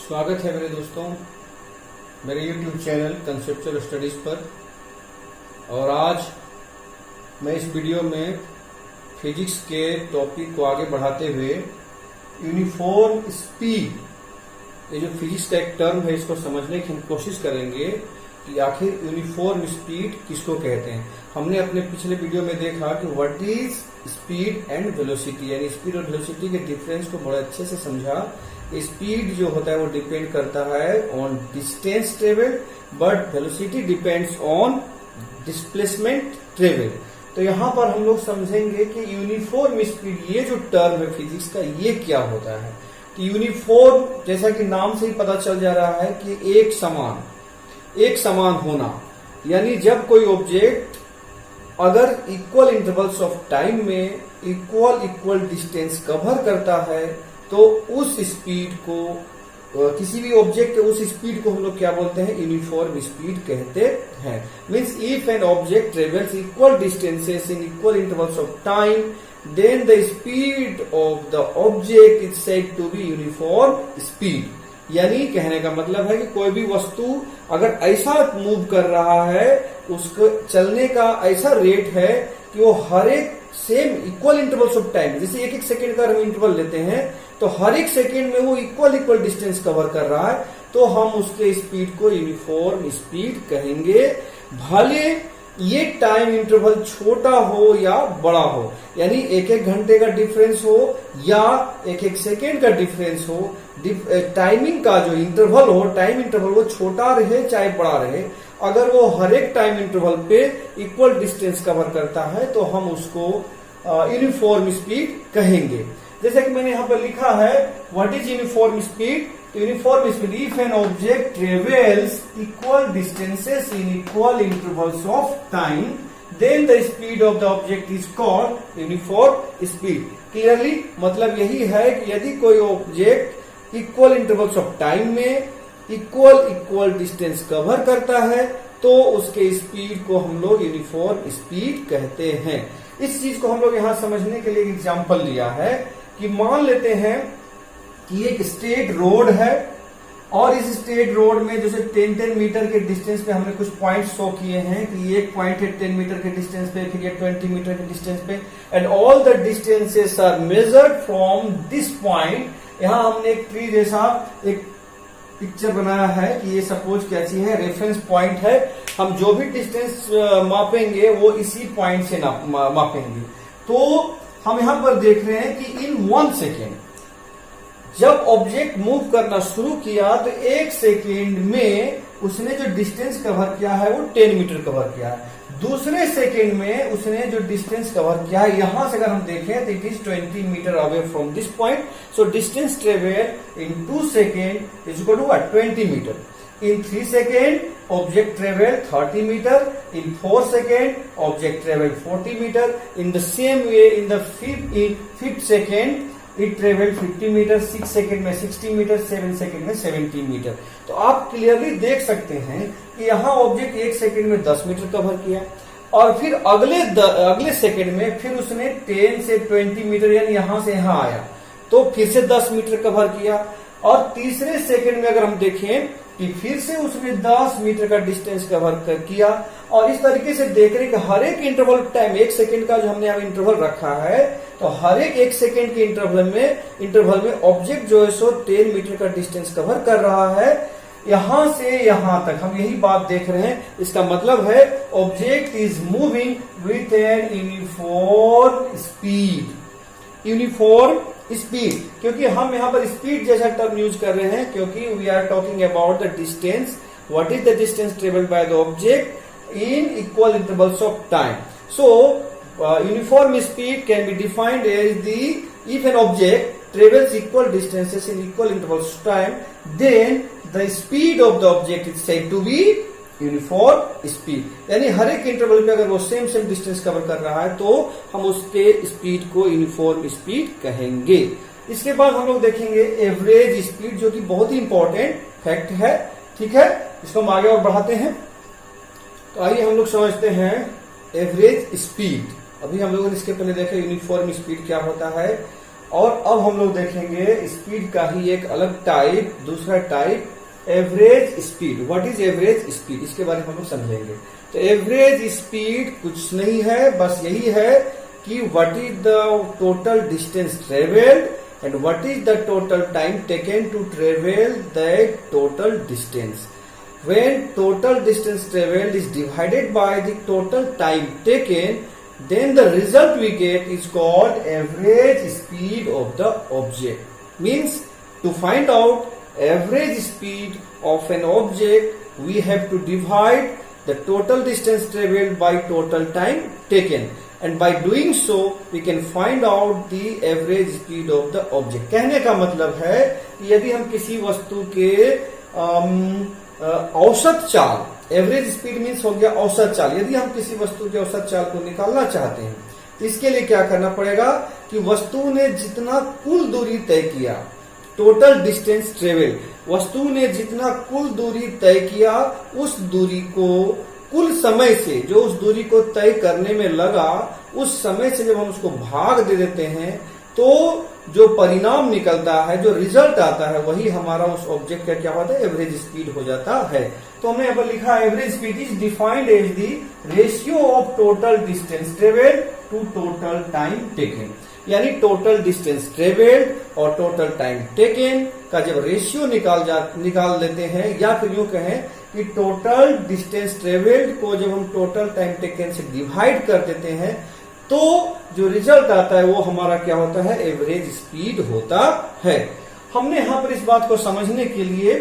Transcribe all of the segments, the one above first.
स्वागत है मेरे दोस्तों मेरे YouTube चैनल कंसेप्चुअल स्टडीज पर। और आज मैं इस वीडियो में फिजिक्स के टॉपिक को आगे बढ़ाते हुए यूनिफॉर्म स्पीड, ये जो फिजिक्स का एक टर्म है, इसको समझने की हम कोशिश करेंगे कि आखिर यूनिफॉर्म स्पीड किसको कहते हैं। हमने अपने पिछले वीडियो में देखा कि what is speed and velocity, यानी स्पीड और वेलोसिटी के डिफरेंस को बड़े अच्छे से समझा। स्पीड जो होता है वो डिपेंड करता है on distance travel, but velocity depends on displacement travel. तो यहाँ पर हम लोग समझेंगे कि यूनिफॉर्म स्पीड, ये जो टर्म है फिजिक्स का, ये क्या होता है। कि यूनिफॉर्म, जैसा कि नाम से ही पता चल जा रहा है कि एक समान होना, यानी जब कोई ऑब्जेक्ट अगर इक्वल इंटरवल्स ऑफ टाइम में इक्वल डिस्टेंस कवर करता है तो उस स्पीड को, किसी भी ऑब्जेक्ट के उस स्पीड को हम लोग क्या बोलते हैं, यूनिफॉर्म स्पीड कहते हैं। Means if an object travels equal distances in equal intervals of time, then the speed of the object is said to be uniform speed. यानी कहने का मतलब है कि कोई भी वस्तु अगर ऐसा मूव कर रहा है, उसको चलने का ऐसा रेट है कि वो हर एक same equal intervals of time, जैसे एक सेकेंड का हम इंटरवल लेते हैं तो हर एक सेकेंड में वो इक्वल डिस्टेंस कवर कर रहा है, तो हम उसके स्पीड को यूनिफॉर्म स्पीड कहेंगे। भले ये टाइम इंटरवल छोटा हो या बड़ा हो, यानी एक घंटे का डिफरेंस हो या एक सेकेंड का डिफरेंस हो, टाइमिंग का जो इंटरवल हो, टाइम इंटरवल वो छोटा रहे चाहे बड़ा रहे, अगर वो हर एक टाइम इंटरवल पे इक्वल डिस्टेंस कवर करता है तो हम उसको यूनिफॉर्म स्पीड कहेंगे। जैसे कि मैंने यहाँ पर लिखा है what is uniform speed. Uniform speed, if an object travels equal distances in equal intervals of time, then the speed of the object is called uniform speed. Clearly मतलब यही है कि यदि कोई object equal intervals of time में equal distance cover करता है तो उसके स्पीड को हम लोग यूनिफॉर्म स्पीड कहते हैं। इस चीज को हम लोग यहां समझने के लिए एग्जांपल लिया है कि मान लेते हैं कि एक स्ट्रेट रोड है और इस स्ट्रेट रोड में जैसे 10 मीटर के डिस्टेंस पे हमने कुछ पॉइंट शो किए हैं कि एक पॉइंट है 10 मीटर के डिस्टेंस पे, फिर ये 20 मीटर के डिस्टेंस पे, and all the distances are measured from this point. यहां हमने एक ट्री जैसा एक पिक्चर बनाया है कि ये सपोज क्या चीज है, रेफरेंस पॉइंट है। हम जो भी डिस्टेंस मापेंगे वो इसी पॉइंट से मापेंगे। तो हम यहां पर देख रहे हैं कि इन 1 सेकेंड जब ऑब्जेक्ट मूव करना शुरू किया तो 1 सेकेंड में उसने जो डिस्टेंस कवर किया है वो 10 मीटर कवर किया है। दूसरे सेकेंड में उसने जो डिस्टेंस कवर किया है, यहां से अगर हम देखें तो it is 20 metre away from this point. So distance travel in 2 second is equal to 20 metre. In 3 second object travel 30 metre. In 4 second object travel 40 metre. In the same way in the fifth second it travel 50 metre. 6 second में 60 metre, 7 second में 70 metre. तो आप clearly देख सकते हैं कि यहाँ object 1 second में 10 मीटर कवर किया और फिर अगले सेकेंड में फिर उसने 10 से 20 मीटर, यानी यहां से यहां आया तो फिर से 10 मीटर कवर किया। और तीसरे सेकेंड में अगर हम देखें कि फिर से उसने 10 मीटर का डिस्टेंस कवर किया। और इस तरीके से देख रहे हैं कि हर एक इंटरवल टाइम 1 सेकेंड का जो हमने यहाँ इंटरवल रखा है, तो हर एक 1 सेकेंड के इंटरवल में ऑब्जेक्ट जो है सो 10 मीटर का डिस्टेंस कवर कर रहा है। यहां से यहां तक हम यही बात देख रहे हैं। इसका मतलब है object is moving with an uniform speed, क्योंकि हम यहाँ पर स्पीड जैसा टर्म यूज कर रहे हैं क्योंकि we are talking about the distance. What is the distance travelled by the object in equal intervals of time. So uniform speed can be defined as the if an object travels equal distances in equal intervals of time, then the speed of the object is said to be uniform speed. यानी हर एक interval पे अगर वो same distance cover कर रहा है तो हम उसके स्पीड को यूनिफॉर्म स्पीड कहेंगे। इसके बाद हम लोग देखेंगे एवरेज स्पीड, जो कि बहुत ही इंपॉर्टेंट फैक्ट है। ठीक है, इसको हम आगे और बढ़ाते हैं। तो आइए हम लोग समझते हैं एवरेज स्पीड। अभी हम लोगों ने इसके पहले देखा यूनिफॉर्म स्पीड क्या होता है और अब हम लोग देखेंगे स्पीड का ही एक अलग टाइप, दूसरा type average speed. What is average speed, इसके बारे में हम लोग समझेंगे। तो एवरेज स्पीड कुछ नहीं है, बस यही है कि what is the total distance travelled and what is the total time taken to travel that total distance. When total distance traveled is divided by the total time taken, then the result we get is called average speed of the object. Means to find out average speed of an object, we have to divide the total distance traveled by total time taken. And by doing so, we can find out the average speed of the object. कहने का मतलब है कि यदि हम किसी वस्तु के औसत चाल, एवरेज स्पीड मीन्स हो गया औसत चाल, यदि हम किसी वस्तु के औसत चाल को निकालना चाहते हैं तो इसके लिए क्या करना पड़ेगा कि वस्तु ने जितना कुल दूरी तय किया, टोटल डिस्टेंस ट्रेवल, वस्तु ने जितना कुल दूरी तय किया उस दूरी को कुल समय से, जो उस दूरी को तय करने में लगा उस समय से जब हम उसको भाग दे देते हैं तो जो परिणाम निकलता है, जो रिजल्ट आता है, वही हमारा उस ऑब्जेक्ट का क्या होता है, एवरेज स्पीड हो जाता है। तो हमने यहाँ पर लिखा average speed is defined as the ratio of total distance travelled to total time taken. यानी टोटल डिस्टेंस ट्रेवल्ड और टोटल टाइम टेकन का जब रेशियो निकाल लेते हैं, या फिर यूं कहें कि टोटल डिस्टेंस ट्रेवल्ड को जब हम टोटल टाइम टेकन से डिवाइड कर देते हैं तो जो रिजल्ट आता है वो हमारा क्या होता है, एवरेज स्पीड होता है। हमने यहां पर इस बात को समझने के लिए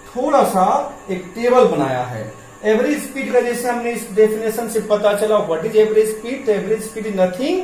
थोड़ा सा एक टेबल बनाया है। एवरेज स्पीड का जैसे हमने इस डेफिनेशन से पता चला व्हाट इज एवरेज स्पीड, तो average speed is nothing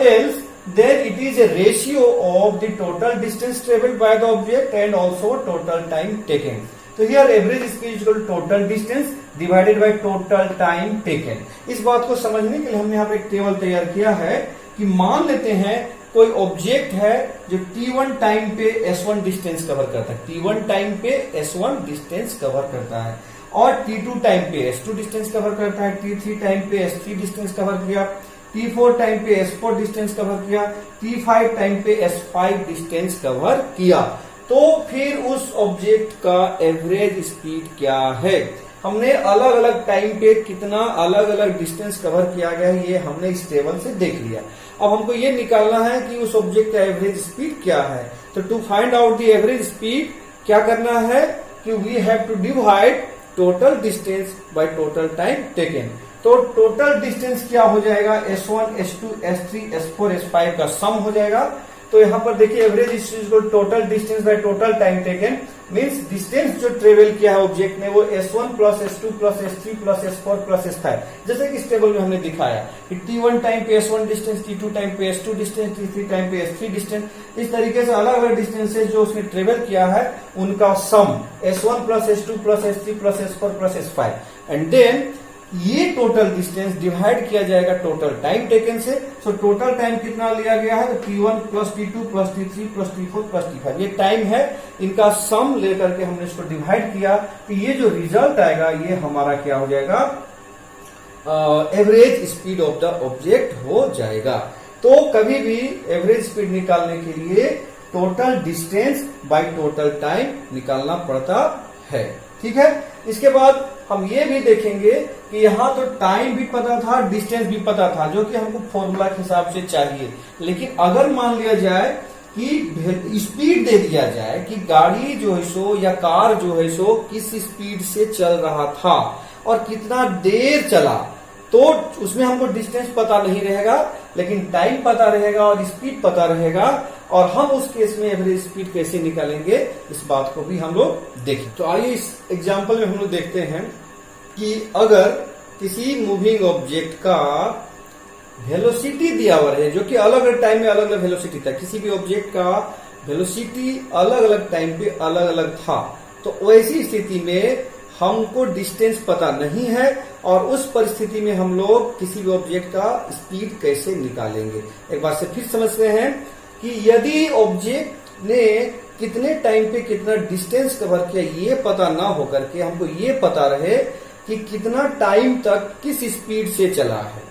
else then it is a ratio of the total distance traveled by the object and also total time taken. So here average speed is equal to total distance divided by total time taken. इस बात को समझने के लिए हमने यहाँ पे एक टेबल तैयार किया है कि मान लेते हैं कोई ऑब्जेक्ट है जो t1 टाइम पे s1 डिस्टेंस कवर करता है, t1 टाइम पे s1 डिस्टेंस कवर करता है, और t2 टाइम पे s2 डिस्टेंस कवर करता है, t3 टाइम पे s3 डिस्टेंस कवर किया, T4 टाइम पे S4 डिस्टेंस कवर किया, T5 टाइम पे S5 डिस्टेंस कवर किया। तो फिर उस ऑब्जेक्ट का एवरेज स्पीड क्या है, हमने अलग अलग टाइम पे कितना अलग अलग डिस्टेंस कवर किया गया है ये हमने इस टेबल से देख लिया। अब हमको ये निकालना है कि उस ऑब्जेक्ट का एवरेज स्पीड क्या है। तो to find out the average speed क्या करना है कि we have to divide total distance by total time taken. तो टोटल डिस्टेंस क्या हो जाएगा, S1, S2, S3, S4, S5 का सम हो जाएगा। तो यहाँ पर देखिए एवरेज डिस्टेंस को total distance by total time taken means distance जो ट्रेवल किया है ऑब्जेक्ट ने वो S1 plus S2 plus S3 plus S4 plus S5, जैसे कि इस टेबल में हमने दिखाया कि T1 टाइम पे S1 डिस्टेंस, T2 टाइम पे S2 डिस्टेंस, T3 टाइम पे S3 डिस्टेंस, इस तरीके से अलग अलग डिस्टेंसेज जो उसने ट्रेवल किया है उनका sum S1 plus S2 plus S3 plus S4 plus S5, and then ये टोटल डिस्टेंस डिवाइड किया जाएगा टोटल टाइम टेकन से। सो टोटल टाइम कितना लिया गया है, तो T1 plus T2 plus T3 plus T4 plus T5 ये टाइम है, इनका सम लेकर के हमने इसको डिवाइड किया तो ये जो रिजल्ट आएगा ये हमारा क्या हो जाएगा, average speed of the object हो जाएगा। तो कभी भी एवरेज स्पीड निकालने के लिए total distance by total time निकालना पड़ता है। ठीक है, इसके बाद हम ये भी देखेंगे कि यहाँ तो टाइम भी पता था, डिस्टेंस भी पता था, जो कि हमको फॉर्मूला के हिसाब से चाहिए। लेकिन अगर मान लिया जाए कि स्पीड दे दिया जाए कि गाड़ी जो है सो या कार जो है सो किस स्पीड से चल रहा था और कितना देर चला, तो उसमें हमको डिस्टेंस पता नहीं रहेगा लेकिन टाइम पता रहेगा और स्पीड पता रहेगा, और हम उस केस में एवरेज स्पीड कैसे निकालेंगे इस बात को भी हम लोग देखें। तो आइए इस एग्जांपल में हम लोग देखते हैं कि अगर किसी मूविंग ऑब्जेक्ट का वेलोसिटी दिया हुआ है, जो कि अलग अलग टाइम में अलग अलग वेलोसिटी था, किसी भी ऑब्जेक्ट का वेलोसिटी अलग अलग टाइम पे अलग अलग था, तो वैसी स्थिति में हमको डिस्टेंस पता नहीं है और उस परिस्थिति में हम लोग किसी भी ऑब्जेक्ट का स्पीड कैसे निकालेंगे। एक बार से फिर समझते हैं कि यदि ऑब्जेक्ट ने कितने टाइम पे कितना डिस्टेंस कवर किया ये पता ना होकर के हमको ये पता रहे कि कितना टाइम तक किस स्पीड से चला है,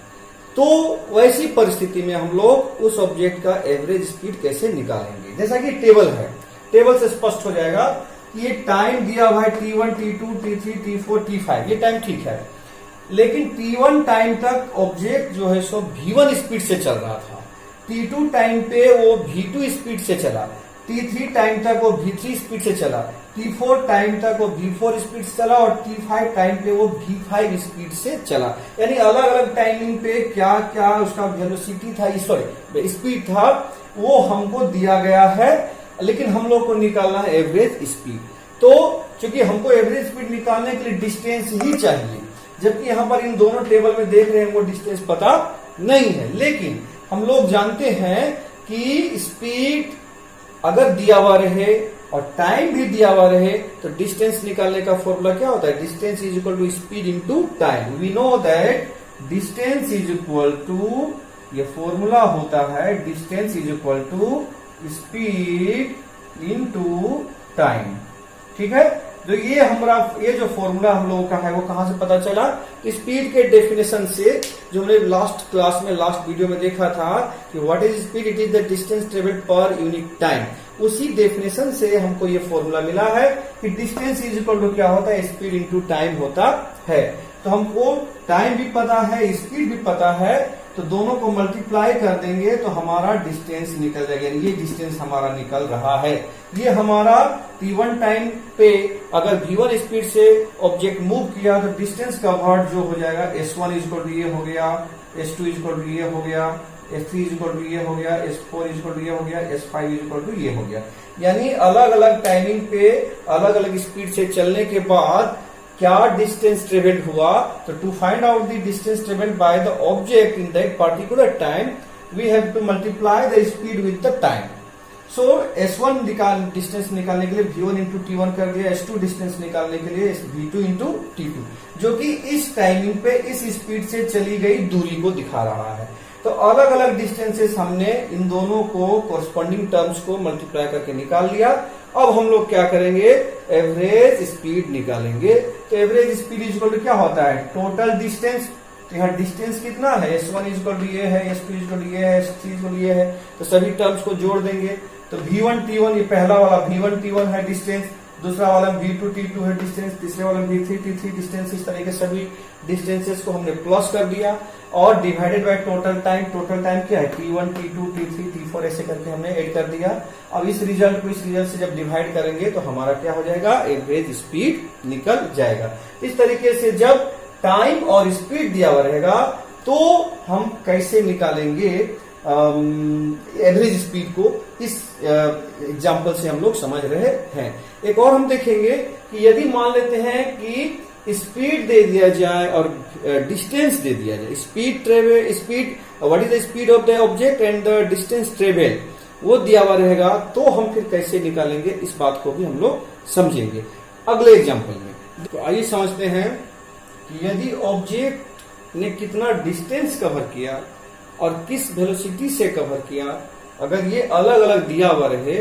तो वैसी परिस्थिति में हम लोग उस ऑब्जेक्ट का एवरेज स्पीड कैसे निकालेंगे। जैसा कि टेबल है, टेबल से स्पष्ट हो जाएगा कि ये टाइम दिया हुआ है t1, t2, t3, t4, t5, ये टाइम ठीक है, लेकिन t1 टाइम तक ऑब्जेक्ट जो है सो v1 स्पीड से चल रहा था, t2 टाइम पे वो v2 स्पीड से चला, t3 टाइम तक वो v3 स्पीड से चला, t4 टाइम तक वो v4 स्पीड से चला और t5 टाइम पे वो v5 स्पीड से चला। यानी अलग अलग टाइमिंग पे क्या क्या उसका वेलोसिटी था, सॉरी स्पीड था, वो हमको दिया गया है, लेकिन हम लोग को निकालना है एवरेज स्पीड। तो चूंकि हमको एवरेज स्पीड निकालने के लिए डिस्टेंस ही चाहिए, जबकि यहां पर इन दोनों टेबल में देख रहे हैं वो डिस्टेंस पता नहीं है, लेकिन हम लोग जानते हैं कि स्पीड अगर दिया हुआ रहे और टाइम भी दिया हुआ रहे तो डिस्टेंस निकालने का फॉर्मूला क्या होता है, distance is equal to speed into time. We know that distance is equal to, ये फॉर्मूला होता है distance is equal to speed into time. ठीक है, तो ये जो फॉर्मूला हम लोगों का है वो कहां से पता चला, स्पीड के डेफिनेशन से, जो हमने लास्ट क्लास में लास्ट वीडियो में देखा था कि what is speed, it is the distance travelled पर यूनिट टाइम। उसी डेफिनेशन से हमको ये फॉर्मूला मिला है कि डिस्टेंस इज इक्वल टू क्या होता है, स्पीड इनटू टाइम होता है। तो हमको टाइम भी पता है, स्पीड भी पता है, तो दोनों को मल्टीप्लाई कर देंगे तो हमारा डिस्टेंस निकल जाएगा। ये डिस्टेंस हमारा निकल रहा है, ये हमारा t1 टाइम पे अगर v1 स्पीड से ऑब्जेक्ट मूव किया तो डिस्टेंस कवर्ड जो हो जाएगा s1 इज इक्वल टू ये हो गया, s2 इज इक्वल टू ये हो गया, s3 इज इक्वल टू ये हो गया, s4 इज इक्वल टू ये हो गया, s5 इज इक्वल टू ये हो गया। यानी अलग अलग टाइमिंग पे अलग अलग स्पीड से चलने के बाद क्या डिस्टेंस ट्रेवल्ड हुआ, तो to find out the distance travelled by the object in that particular time we have to multiply the speed with the time. So S1 distance निकालने के लिए v1 इंटू t1 कर दिया, S2 डिस्टेंस निकालने के लिए v2 इंटू t2, जो कि इस टाइमिंग पे इस स्पीड से चली गई दूरी को दिखा रहा है। तो अलग अलग डिस्टेंसेस हमने इन दोनों को कोरस्पॉन्डिंग टर्म्स को मल्टीप्लाई करके निकाल लिया। अब हम लोग क्या करेंगे, एवरेज स्पीड निकालेंगे। तो average speed is equal to क्या होता है, टोटल डिस्टेंस। तो यहाँ डिस्टेंस कितना है, S1 इज इक्वल टू ये है, S2 इज इक्वल टू ये है, S3 इज इक्वल टू ये है, तो सभी टर्म्स को जोड़ देंगे। तो v1 t1, ये पहला वाला v1 t1 है डिस्टेंस, दूसरा वाला v2 t2 है डिस्टेंस, तीसरे वाला v3 t3 डिस्टेंस। इस तरह के सभी डिस्टेंसेस को हमने प्लस कर दिया और divided by total time. Total time क्या है, t1 t2 t3 t4 ऐसे करके हमने ऐड कर दिया। अब इस रिजल्ट को इस रिजल्ट से जब डिवाइड करेंगे तो हमारा क्या हो जाएगा, एवरेज स्पीड निकल जाएगा। इस तरीके से जब टाइम और स्पीड दिया हुआ रहेगा तो हम कैसे निकालेंगे एवरेज स्पीड को, इस एग्जांपल से हम लोग समझ रहे हैं। एक और हम देखेंगे कि यदि मान लेते हैं कि स्पीड दे दिया जाए और डिस्टेंस दे दिया जाए, speed what is the speed of the object and the distance travel, वो दिया हुआ रहेगा, तो हम फिर कैसे निकालेंगे इस बात को भी हम लोग समझेंगे अगले एग्जांपल में। तो आइए समझते हैं कि यदि ऑब्जेक्ट ने कितना डिस्टेंस कवर किया और किस वेलोसिटी से कवर किया, अगर ये अलग अलग दिया हुआ रहे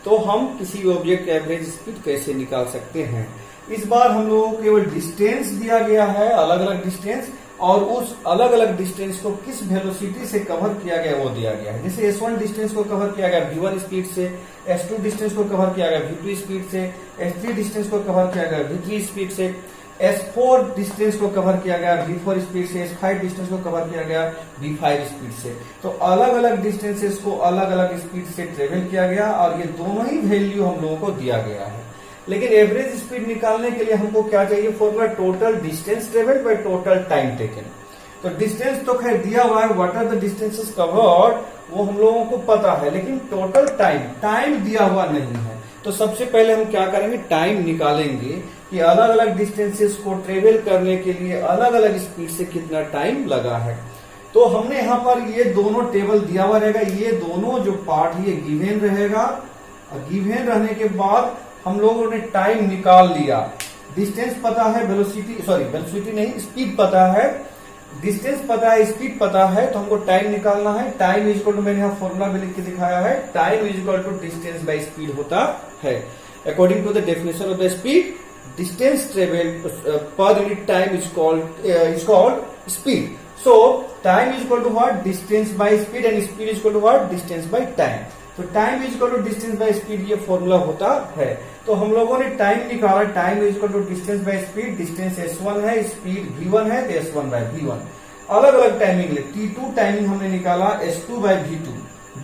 तो हम किसी ऑब्जेक्ट का एवरेज स्पीड कैसे निकाल सकते हैं। इस बार हम लोगों को केवल डिस्टेंस दिया गया है, अलग अलग डिस्टेंस, और उस अलग अलग डिस्टेंस को किस वेलोसिटी से कवर किया गया वो दिया गया है। जैसे S1 डिस्टेंस को कवर किया गया v1 स्पीड से, S2 डिस्टेंस को कवर किया गया v2 स्पीड से, S3 डिस्टेंस को कवर किया गया v3 स्पीड से, S4 डिस्टेंस को कवर किया गया v4 स्पीड से, S5 डिस्टेंस को कवर किया गया v5 स्पीड से। तो अलग अलग डिस्टेंसेस को अलग अलग स्पीड से ट्रेवल किया गया और ये दोनों ही वैल्यू हम लोगों को दिया गया है। लेकिन एवरेज स्पीड निकालने के लिए हमको क्या चाहिए, formula total distance travelled by total time taken. तो डिस्टेंस तो खैर दिया हुआ है, what are the distances covered वो हम लोगों को पता है, लेकिन टोटल टाइम दिया हुआ नहीं है। तो सबसे पहले हम क्या करेंगे, टाइम निकालेंगे कि अलग अलग डिस्टेंसेस को ट्रेवल करने के लिए अलग अलग स्पीड से कितना टाइम लगा है। तो हमने यहाँ पर ये दोनों टेबल दिया हुआ रहेगा, ये दोनों जो पार्ट ये गिवन रहेगा, और गिवन रहने के बाद हम लोगों ने टाइम निकाल लिया। डिस्टेंस पता है, वेलोसिटी नहीं, स्पीड पता है, डिस्टेंस पता है, स्पीड पता है, तो हमको टाइम निकालना है। टाइम इज इक्वल टू, मैंने यहाँ फॉर्मूला भी लिख के दिखाया है, time is equal to distance by speed होता है। According to the definition of the speed, distance travel per unit time is called speed. So time is equal to what, distance by speed, and speed is equal to what, distance by time. तो time is equal to distance by speed ये formula होता है। तो हम लोगों ने time निकाला, time is equal to distance by speed, distance s1 है, स्पीड v1 है, तो s1 बाय v1। अलग अलग टाइमिंग ले, t2 टाइमिंग हमने निकाला s2 by v2,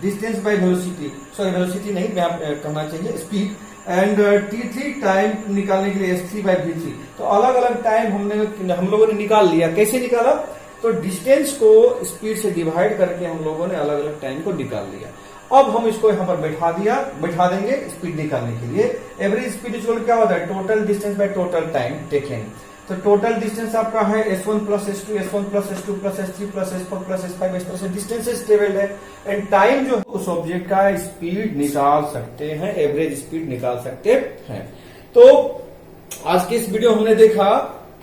distance by velocity, sorry velocity नहीं कहना चाहिए, स्पीड, एंड t3 टाइम निकालने के लिए s3 बाय v3। तो अलग अलग टाइम हम लोगों ने निकाल लिया। कैसे निकाला? तो डिस्टेंस को स्पीड से डिवाइड करके हम लोगों ने अलग अलग टाइम को निकाल लिया। अब हम इसको यहाँ पर बैठा देंगे स्पीड निकालने के लिए। एवरेज स्पीड इक्वल क्या होता है, total distance by total time taken. तो टोटल डिस्टेंस आपका है s1 plus s2, s1 plus s2 plus s3 plus s4 plus s5, इस तरह से डिस्टेंसेस टेबल है। एंड टाइम जो उस ऑब्जेक्ट का स्पीड निकाल सकते हैं, एवरेज स्पीड निकाल सकते हैं। तो आज के इस वीडियो हमने देखा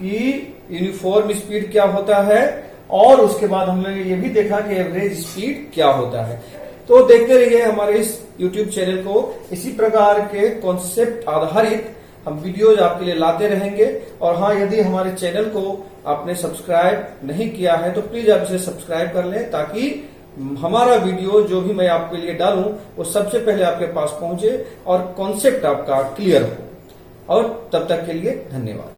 कि यूनिफॉर्म स्पीड क्या होता है, और उसके बाद हमने ये भी देखा कि एवरेज स्पीड क्या होता है। तो देखते रहिए हमारे इस YouTube चैनल को, इसी प्रकार के कॉन्सेप्ट आधारित हम वीडियोज आपके लिए लाते रहेंगे। और हाँ, यदि हमारे चैनल को आपने सब्सक्राइब नहीं किया है तो प्लीज आप इसे सब्सक्राइब कर लें, ताकि हमारा वीडियो जो भी मैं आपके लिए डालूं वो सबसे पहले आपके पास पहुंचे और कॉन्सेप्ट आपका क्लियर हो। और तब तक के लिए धन्यवाद।